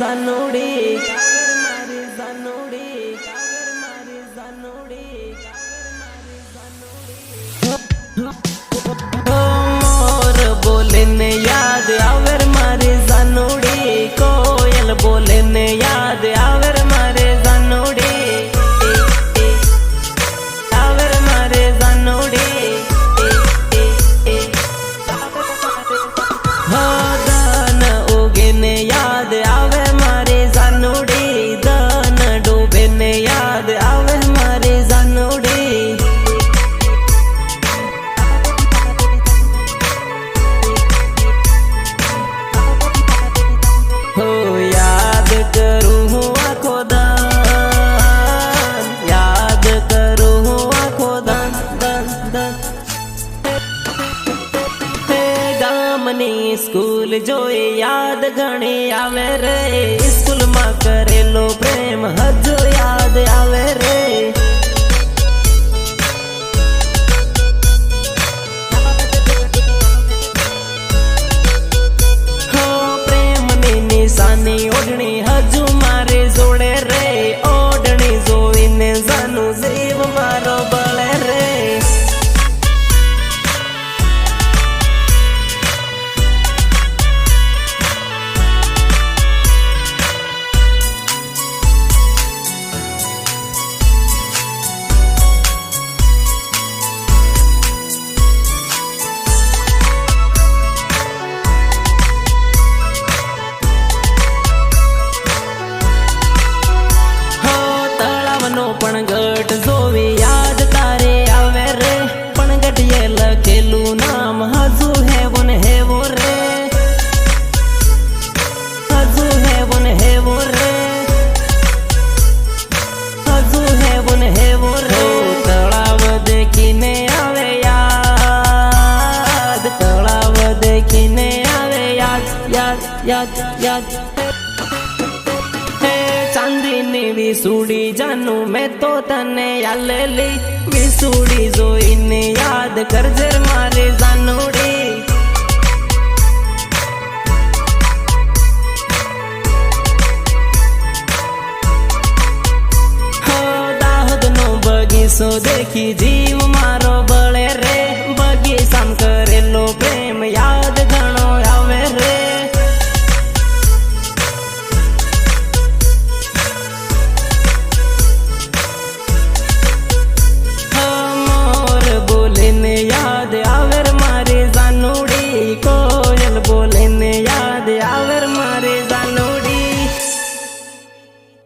જાનુડી, cover મારી જાનુડી, cover મારી જાનુડી, મોર બોલે ને યાદ આવેર મારી જાનુડી, કોયલ બોલે ને યાદ આવેર મારી જાનુડી, આવેર મારી જાનુડી, ધન ઉગે ને યાદ આવે મારી જાનુડી, ધન ડૂબે ને યાદ આવે મારી જાનુડી, हो याद करूं हूँ आँखो दान, याद करूं हूँ आँखो दान, दान दान। हे गामनी स्कूल जोई याद घणी आवे रे, स्कूल में करेलो प्रेम हजू याद आवे रे, निशानी ओढ़नी हजू मारे जोड़े रे, ओढ़नी जोईने जानू जीव मारो बळे रे, पण गट जोवी याद तारे आवे रे, पण गटिये लखेलू नाम हजू हेवन हेवो रे, हजू हेवन हेवो रे, हजू हेवन हेवो रे। तळाव देखीने आवे याद, तळाव देखीने आवे याद, याद याद याद। चांदीनी विसूड़ी जानू मैं तो तने यालेली, विसूड़ी जोईने याद करजे मारी जानुड़ी, हो दाहोद नो बगीचो देखी जीव मारो